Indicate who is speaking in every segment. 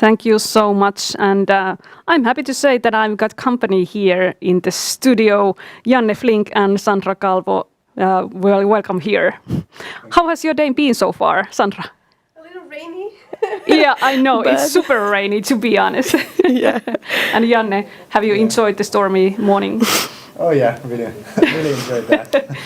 Speaker 1: Thank you so much. And I'm happy to say that I've got company here in the studio, Janne Flinck and Sandra Calvo. Welcome here. How has your day been so far, Sandra?
Speaker 2: A little rainy.
Speaker 1: Yeah, I know. It's super rainy, to be honest.
Speaker 2: Yeah.
Speaker 1: And Janne, have you enjoyed the stormy morning?
Speaker 3: Oh yeah, really enjoyed that.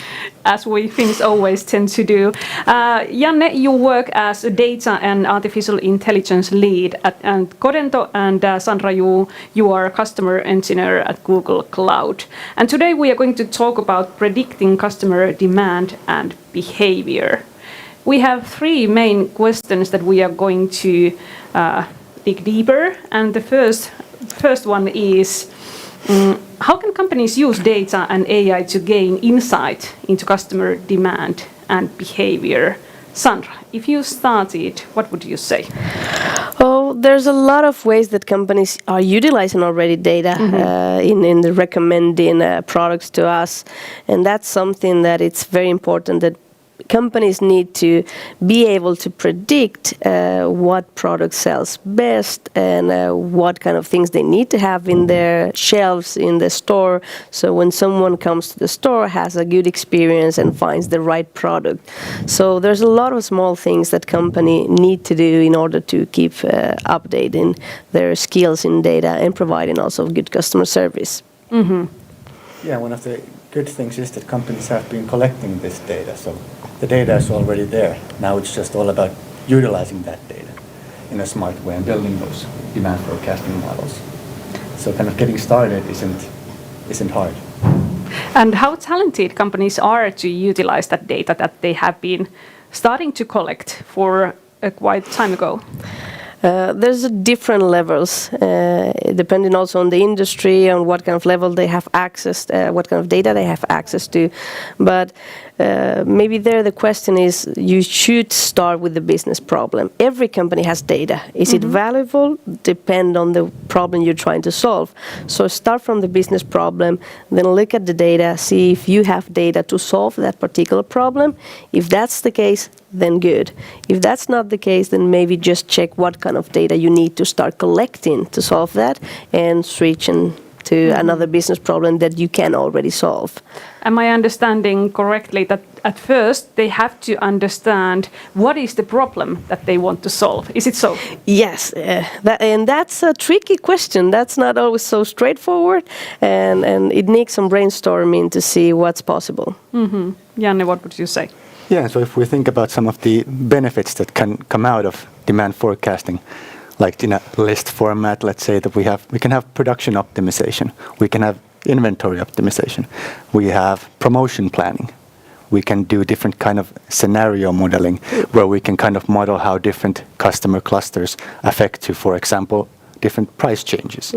Speaker 1: As we Finns always tend to do. Janne, you work as a data and artificial intelligence lead at Codento, and Sandra, you are a customer engineer at Google Cloud. And today we are going to talk about predicting customer demand and behavior. We have three main questions that we are going to dig deeper, and the first one is, how can companies use data and AI to gain insight into customer demand and behavior? Sandra, if you started, what would you say?
Speaker 2: Oh, there's a lot of ways that companies are utilizing already data in the recommending products to us, and that's something that it's very important that companies need to be able to predict what product sells best and what kind of things they need to have in their shelves in the store. So when someone comes to the store, has a good experience and finds the right product. So there's a lot of small things that company need to do in order to keep updating their skills in data and providing also good customer service.
Speaker 1: Mm-hmm.
Speaker 3: Yeah, one of the good things is that companies have been collecting this data, so the data is already there. Now it's just all about utilizing that data in a smart way and building those demand forecasting models. So kind of getting started isn't hard.
Speaker 1: And how talented companies are to utilize that data that they have been starting to collect for quite time ago?
Speaker 2: There's different levels, depending also on the industry, on what kind of level they have access, what kind of data they have access to. But maybe there the question is, you should start with the business problem. Every company has data. Is it valuable? Depend on the problem you're trying to solve. So start from the business problem, then look at the data, see if you have data to solve that particular problem. If that's the case, then good. If that's not the case, then maybe just check what kind of data you need to start collecting to solve that and switch to another business problem that you can already solve.
Speaker 1: Am I understanding correctly that at first they have to understand what is the problem that they want to solve? Is it so?
Speaker 2: Yes, and that's a tricky question. That's not always so straightforward, and it needs some brainstorming to see what's possible.
Speaker 1: Mm-hmm. Janne, what would you say?
Speaker 3: Yeah, so if we think about some of the benefits that can come out of demand forecasting, like in a list format, let's say that we can have production optimization, we can have inventory optimization, we have promotion planning, we can do different kind of scenario modeling where we can kind of model how different customer clusters affect to, for example, different price changes.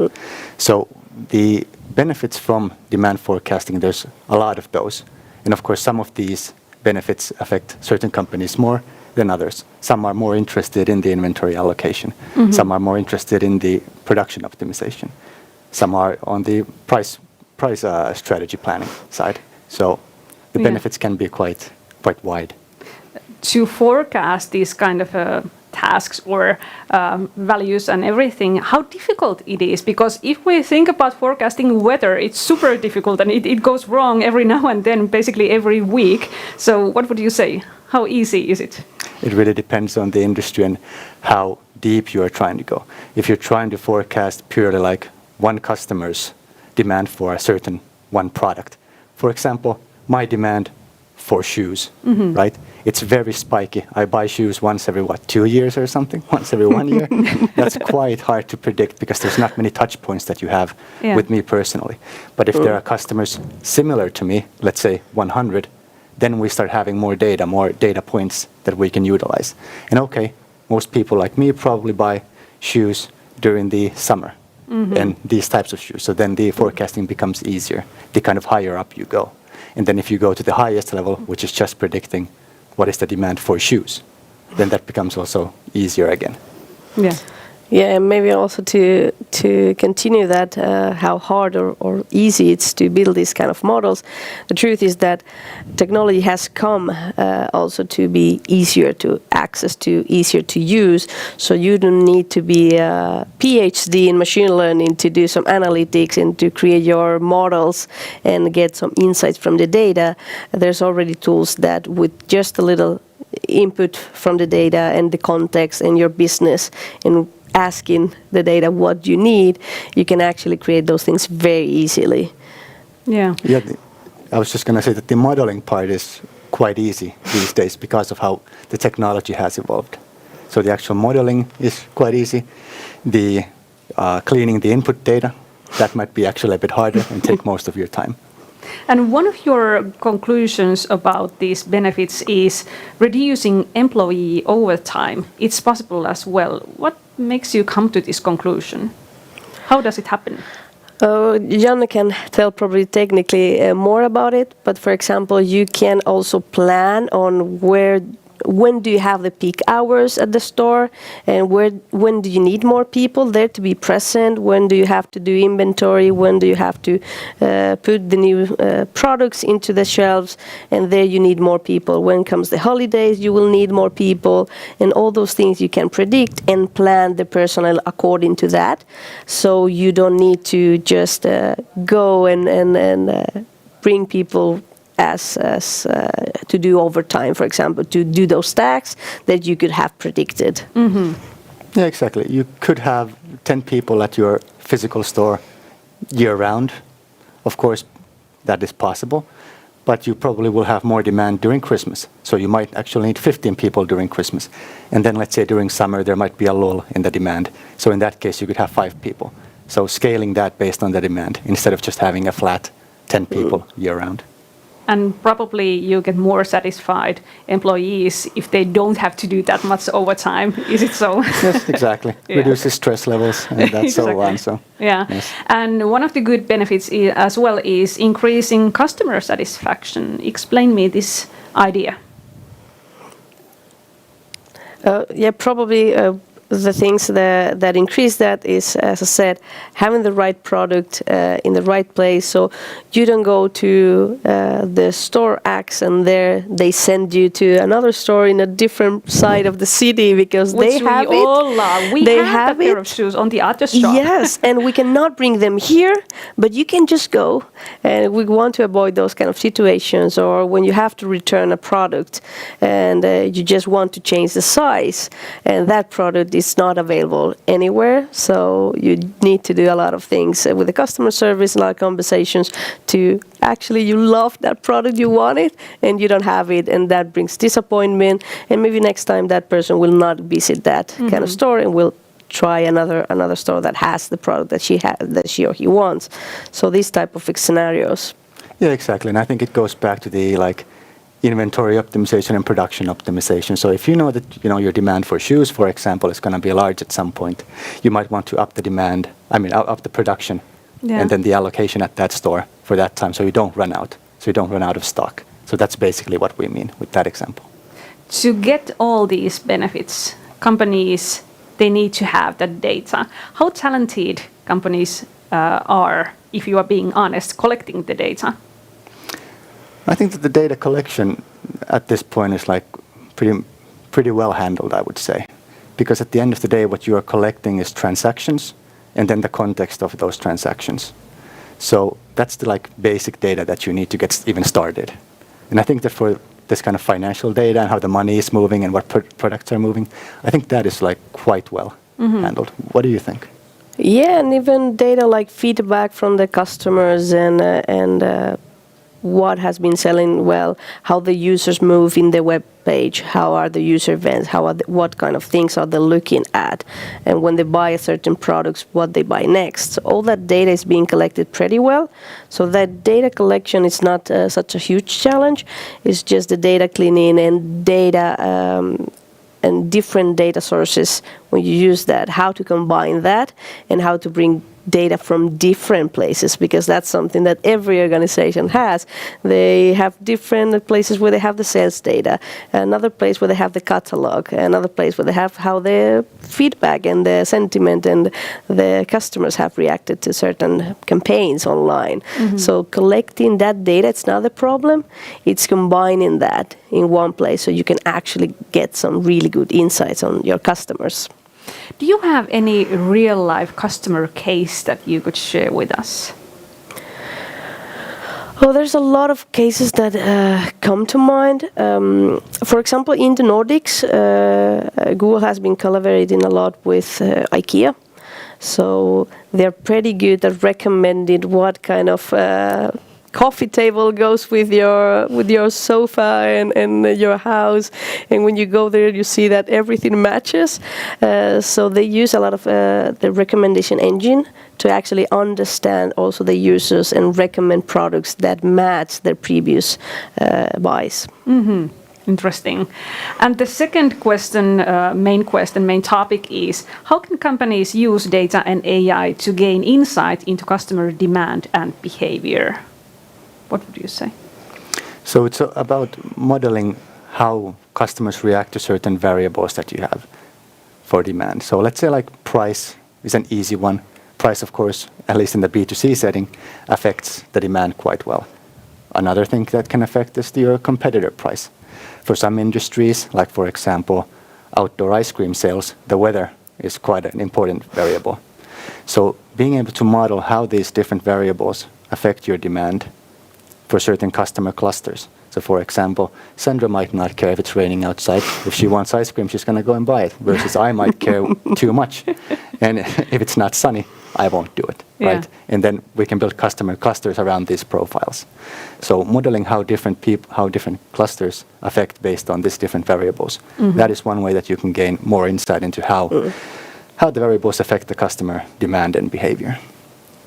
Speaker 3: So the benefits from demand forecasting, there's a lot of those, and of course some of these benefits affect certain companies more than others. Some are more interested in the inventory allocation. Some are more interested in the production optimization. Some are on the price strategy planning side. So the benefits can be quite wide.
Speaker 1: To forecast these kind of tasks or values and everything, how difficult it is? Because if we think about forecasting weather, it's super difficult and it goes wrong every now and then, basically every week. So what would you say? How easy is it?
Speaker 3: It really depends on the industry and how deep you are trying to go. If you're trying to forecast purely like one customer's demand for a certain one product, for example, my demand for shoes, right? It's very spiky. I buy shoes once every, 2 years or something? Once every 1 year? That's quite hard to predict because there's not many touch points that you have with me personally. But if there are customers similar to me, let's say 100, then we start having more data points that we can utilize. And okay, most people like me probably buy shoes during the summer and these types of shoes. So then the forecasting becomes easier, the kind of higher up you go. And then if you go to the highest level, which is just predicting what is the demand for shoes, then that becomes also easier again.
Speaker 1: Yeah.
Speaker 2: Yeah, and maybe also to continue that, how hard or easy it's to build these kind of models. The truth is that technology has come also to be easier to access to, easier to use. So you don't need to be a PhD in machine learning to do some analytics and to create your models and get some insights from the data. There's already tools that with just a little input from the data and the context and your business and asking the data what you need, you can actually create those things very easily.
Speaker 1: Yeah.
Speaker 3: Yeah, I was just going to say that the modeling part is quite easy these days because of how the technology has evolved. So the actual modeling is quite easy. The cleaning the input data, that might be actually a bit harder and take most of your time.
Speaker 1: And one of your conclusions about these benefits is reducing employee overtime. It's possible as well. What makes you come to this conclusion? How does it happen?
Speaker 2: Janne can tell probably technically more about it, but for example, you can also plan on when do you have the peak hours at the store, and when do you need more people there to be present, when do you have to do inventory, when do you have to put the new products into the shelves, and there you need more people. When comes the holidays, you will need more people, and all those things you can predict and plan the personnel according to that. So you don't need to just go and bring people as to do overtime, for example, to do those tasks that you could have predicted.
Speaker 1: Mm-hmm.
Speaker 3: Yeah, exactly. You could have 10 people at your physical store year-round. Of course, that is possible, but you probably will have more demand during Christmas. So you might actually need 15 people during Christmas. And then let's say during summer, there might be a lull in the demand. So in that case, you could have 5 people. So scaling that based on the demand instead of just having a flat 10 people year-round.
Speaker 1: And probably you get more satisfied employees if they don't have to do that much overtime. Is it so?
Speaker 3: Yes, exactly.
Speaker 1: Yeah.
Speaker 3: Reduces stress levels and that's
Speaker 1: Exactly.
Speaker 3: so on. So
Speaker 1: Yeah.
Speaker 3: yes.
Speaker 1: And one of the good benefits as well is increasing customer satisfaction. Explain me this idea.
Speaker 2: Yeah, probably the things that increase that is, as I said, having the right product in the right place. So you don't go to the store X and there they send you to another store in a different side of the city because
Speaker 1: Which
Speaker 2: they have
Speaker 1: we all love. We
Speaker 2: They
Speaker 1: have
Speaker 2: have
Speaker 1: that pair
Speaker 2: it.
Speaker 1: of shoes on the other shop.
Speaker 2: Yes, and we cannot bring them here, but you can just go. And we want to avoid those kind of situations, or when you have to return a product and you just want to change the size, and that product is not available anywhere. So you need to do a lot of things with the customer service, a lot of conversations to actually you love that product, you want it, and you don't have it, and that brings disappointment. And maybe next time that person will not visit that kind of store and will try another store that has the product that she or he wants. So these type of scenarios.
Speaker 3: Yeah, exactly. And I think it goes back to the inventory optimization and production optimization. So if you know that your demand for shoes, for example, is going to be large at some point, you might want to up the demand. Up the production, and then the allocation at that store for that time, so you don't run out. So you don't run out of stock. So that's basically what we mean with that example.
Speaker 1: To get all these benefits, companies, they need to have that data. How talented companies are, if you are being honest, collecting the data?
Speaker 3: I think that the data collection at this point is pretty well handled, I would say. Because at the end of the day, what you are collecting is transactions and then the context of those transactions. So that's the basic data that you need to get even started. And I think that for this kind of financial data and how the money is moving and what products are moving, I think that is quite well handled. What do you think?
Speaker 2: Yeah, and even data like feedback from the customers and what has been selling well, how the users move in the web page, how are the user events, what kind of things are they looking at, and when they buy a certain products, what they buy next. So all that data is being collected pretty well. So that data collection is not such a huge challenge. It's just the data cleaning and data and different data sources when you use that, how to combine that and how to bring data from different places, because that's something that every organization has. They have different places where they have the sales data, another place where they have the catalog, another place where they have how the feedback and the sentiment and the customers have reacted to certain campaigns online. So collecting that data, it's not the problem, it's combining that in one place so you can actually get some really good insights on your customers.
Speaker 1: Do you have any real-life customer case that you could share with us?
Speaker 2: Well, there's a lot of cases that come to mind. For example, in the Nordics, Google has been collaborating a lot with IKEA. So they're pretty good at recommending what kind of coffee table goes with your sofa and your house, and when you go there you see that everything matches. So they use a lot of the recommendation engine to actually understand also the users and recommend products that match their previous buys.
Speaker 1: Interesting. And the second question, main topic is, how can companies use data and AI to gain insight into customer demand and behavior? What would you say?
Speaker 3: So it's about modeling how customers react to certain variables that you have for demand. So let's say like price is an easy one. Price, of course, at least in the B2C setting, affects the demand quite well. Another thing that can affect is your competitor price. For some industries, like for example, outdoor ice cream sales, the weather is quite an important variable. So being able to model how these different variables affect your demand for certain customer clusters. So for example, Sandra might not care if it's raining outside. If she wants ice cream, she's going to go and buy it, versus I might care too much. And if it's not sunny, I won't do it, right? And then we can build customer clusters around these profiles. So modeling how different clusters affect based on these different variables. That is one way that you can gain more insight into how the variables affect the customer demand and behavior.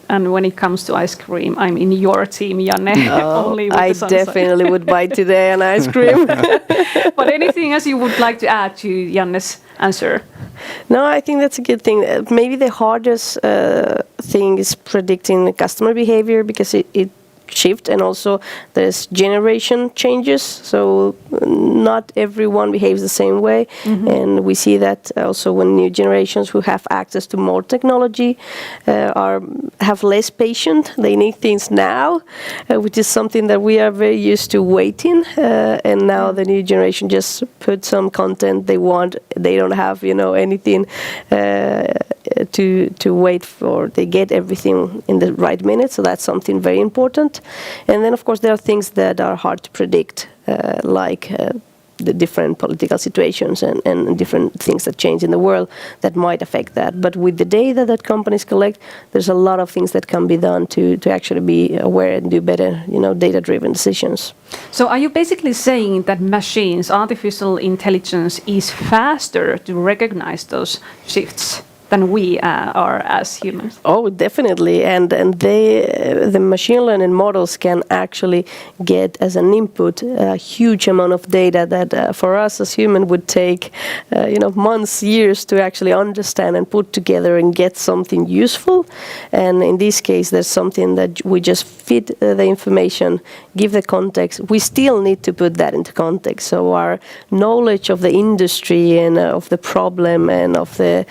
Speaker 1: And when it comes to ice cream, I'm in your team, Janne. Only with
Speaker 2: I
Speaker 1: the sunshine.
Speaker 2: definitely would buy today an ice cream.
Speaker 1: But anything else you would like to add to Janne's answer?
Speaker 2: No, I think that's a good thing. Maybe the hardest thing is predicting customer behavior, because it shifts, and also there's generation changes. So not everyone behaves the same way. And we see that also when new generations who have access to more technology have less patience. They need things now, which is something that we are very used to waiting. And now the new generation just put some content they want. They don't have anything to wait for. They get everything in the right minute. So that's something very important. And then of course there are things that are hard to predict, like the different political situations and different things that change in the world that might affect that. But with the data that companies collect, there's a lot of things that can be done to actually be aware and do better, data-driven decisions.
Speaker 1: So are you basically saying that machines, artificial intelligence, is faster to recognize those shifts than we are as humans?
Speaker 2: Oh, definitely. And the machine learning models can actually get as an input a huge amount of data that for us as humans would take months, years to actually understand and put together and get something useful. And in this case, there's something that we just feed the information, give the context. We still need to put that into context. So our knowledge of the industry and of the problem and of the,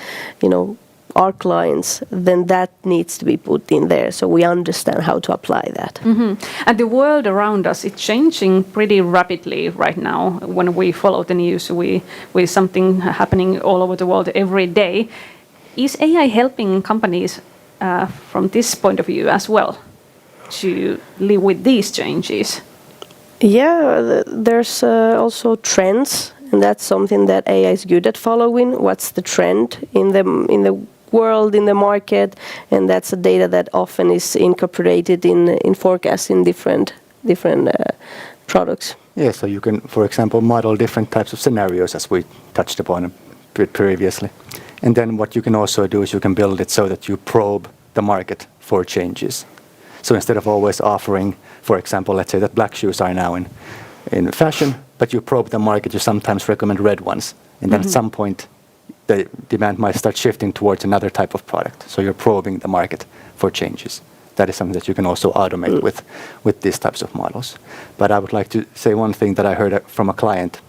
Speaker 2: our clients, then that needs to be put in there so we understand how to apply that.
Speaker 1: And the world around us is changing pretty rapidly right now. When we follow the news, we something happening all over the world every day. Is AI helping companies from this point of view as well to live with these changes?
Speaker 2: Yeah, there's also trends, and that's something that AI is good at following. What's the trend in the world, in the market, and that's the data that often is incorporated in forecasting different products.
Speaker 3: Yeah, so you can, for example, model different types of scenarios, as we touched upon a bit previously. And then what you can also do is you can build it so that you probe the market for changes. So instead of always offering, for example, let's say that black shoes are now in fashion, but you probe the market, you sometimes recommend red ones. And then at some point, the demand might start shifting towards another type of product. So you're probing the market for changes. That is something that you can also automate with these types of models. But I would like to say one thing that I heard from a client.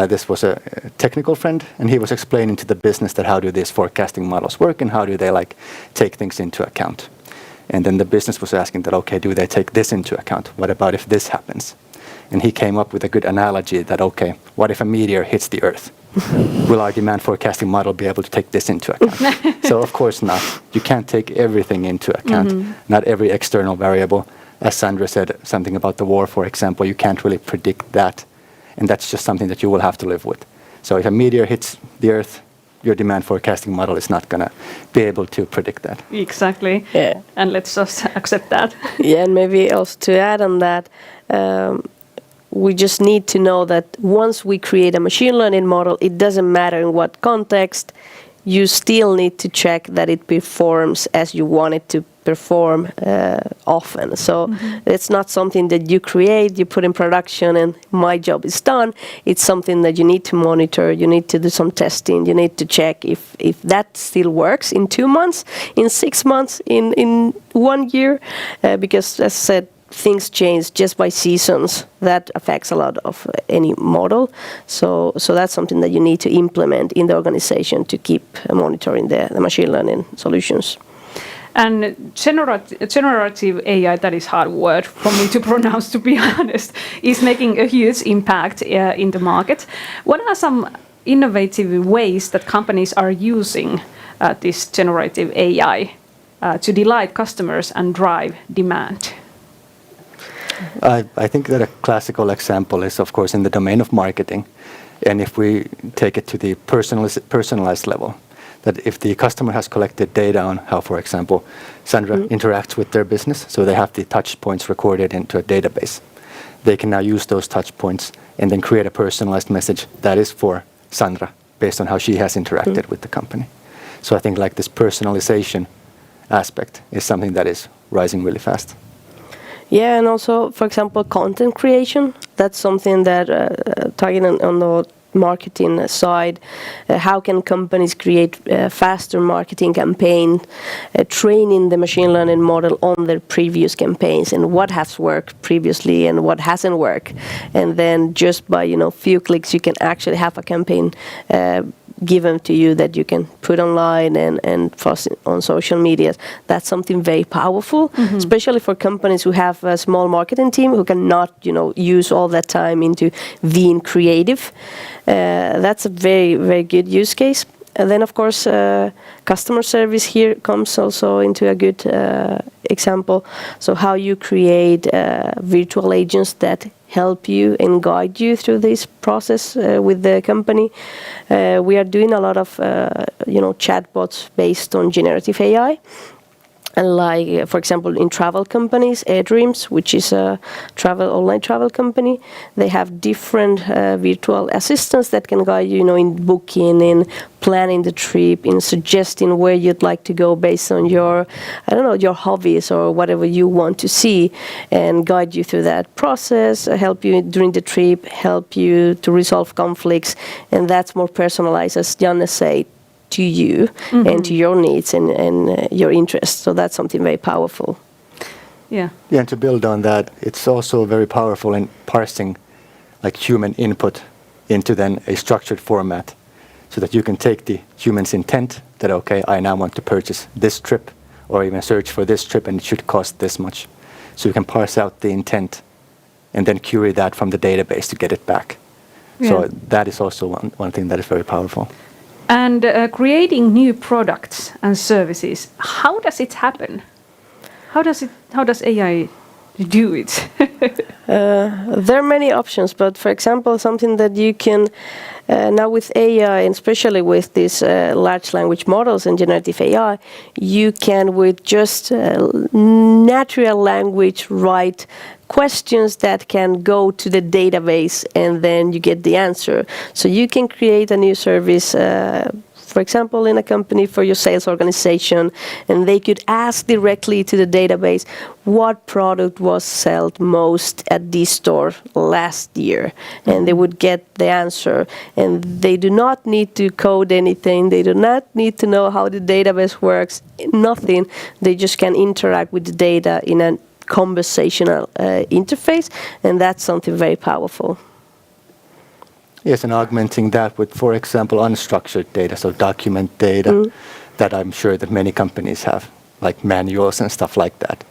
Speaker 3: This was a technical friend, and he was explaining to the business that how do these forecasting models work and how do they like take things into account. And then the business was asking that, okay, do they take this into account? What about if this happens? And he came up with a good analogy that, okay, what if a meteor hits the Earth? Will our demand forecasting model be able to take this into account? So of course not. You can't take everything into account, not every external variable. As Sandra said, something about the war, for example, you can't really predict that. And that's just something that you will have to live with. So if a meteor hits the Earth, your demand forecasting model is not going to be able to predict that.
Speaker 1: Exactly.
Speaker 2: Yeah.
Speaker 1: And let's just accept that.
Speaker 2: Yeah, and maybe also to add on that, we just need to know that once we create a machine learning model, it doesn't matter in what context, you still need to check that it performs as you want it to perform often. So it's not something that you create, you put in production, and my job is done. It's something that you need to monitor, you need to do some testing, you need to check if that still works in 2 months, in 6 months, in 1 year, because as I said, things change just by seasons. That affects a lot of any model. So that's something that you need to implement in the organization to keep monitoring the machine learning solutions.
Speaker 1: And generative AI, that is hard word for me to pronounce, to be honest, is making a huge impact in the market. What are some innovative ways that companies are using this generative AI to delight customers and drive demand?
Speaker 3: I think that a classical example is, of course, in the domain of marketing. And if we take it to the personalized level, that if the customer has collected data on how, for example, Sandra interacts with their business, so they have the touch points recorded into a database, they can now use those touch points and then create a personalized message that is for Sandra based on how she has interacted with the company. So I think like this personalization aspect is something that is rising really fast.
Speaker 2: Yeah, and also, for example, content creation. That's something that, targeting on the marketing side, how can companies create faster marketing campaign, training the machine learning model on their previous campaigns and what has worked previously and what hasn't worked. And then just by, few clicks, you can actually have a campaign given to you that you can put online and post on social media. That's something very powerful, especially for companies who have a small marketing team who cannot, use all that time into being creative. That's a very, very good use case. And then, of course, customer service here comes also into a good example. So how you create virtual agents that help you and guide you through this process with the company. We are doing a lot of, chatbots based on generative AI. And like, for example, in travel companies, AirDreams, which is a online travel company, they have different virtual assistants that can guide you, in booking, in planning the trip, in suggesting where you'd like to go based on your hobbies or whatever you want to see, and guide you through that process, help you during the trip, help you to resolve conflicts, and that's more personalized, as Janne said, to you and to your needs and your interests. So that's something very powerful.
Speaker 1: Yeah.
Speaker 3: Yeah, and to build on that, it's also very powerful in parsing like human input into then a structured format so that you can take the human's intent that, okay, I now want to purchase this trip or even search for this trip and it should cost this much. So you can parse out the intent and then query that from the database to get it back. Yeah. So that is also one thing that is very powerful.
Speaker 1: And creating new products and services, how does it happen? How does AI do it?
Speaker 2: There are many options, but for example, something that you can now with AI, and especially with these large language models and generative AI, you can with just natural language write questions that can go to the database and then you get the answer. So you can create a new service for example, in a company for your sales organization, and they could ask directly to the database what product was sold most at this store last year, and they would get the answer. And they do not need to code anything. They do not need to know how the database works. Nothing. They just can interact with the data in a conversational interface, and that's something very powerful.
Speaker 3: Yes, and augmenting that with, for example, unstructured data, so document data that I'm sure that many companies have, like manuals and stuff like that.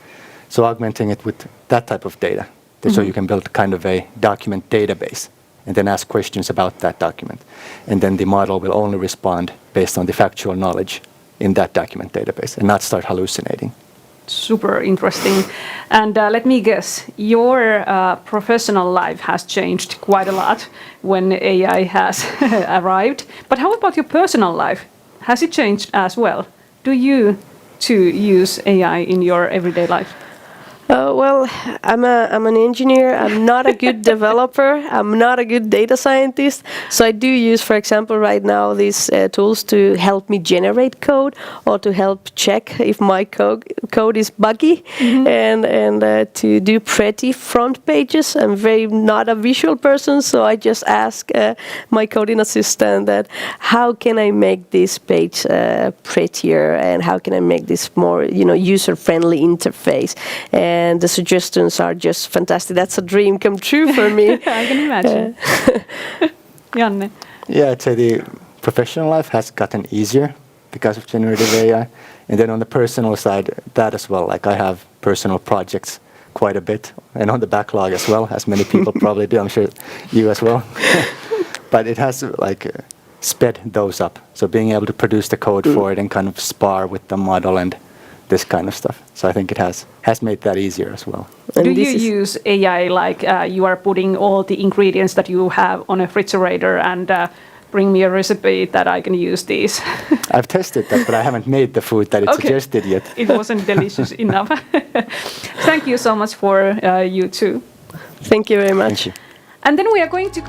Speaker 3: So augmenting it with that type of data, so you can build kind of a document database and then ask questions about that document. And then the model will only respond based on the factual knowledge in that document database and not start hallucinating.
Speaker 1: Super interesting. And let me guess, your professional life has changed quite a lot when AI has arrived. But how about your personal life? Has it changed as well? Do you too use AI in your everyday life?
Speaker 2: Well, I'm an engineer. I'm not a good developer. I'm not a good data scientist. So I do use, for example, right now these tools to help me generate code or to help check if my code is buggy and to do pretty front pages. I'm very not a visual person, so I just ask my coding assistant that how can I make this page prettier and how can I make this more user-friendly interface. And the suggestions are just fantastic. That's a dream come true for me.
Speaker 1: I can imagine. Janne?
Speaker 3: Yeah, I'd say the professional life has gotten easier because of generative AI. And then on the personal side, that as well. Like I have personal projects quite a bit and on the backlog as well, as many people probably do. I'm sure you as well. But it has sped those up. So being able to produce the code for it and kind of spar with the model and this kind of stuff. So I think it has made that easier as well.
Speaker 1: And do you use AI like you are putting all the ingredients that you have on a refrigerator and bring me a recipe that I can use these?
Speaker 3: I've tested that, but I haven't made the food that it suggested yet.
Speaker 1: It wasn't delicious enough. Thank you so much for you too.
Speaker 2: Thank you very much.
Speaker 3: Thank you.
Speaker 1: And then we are going to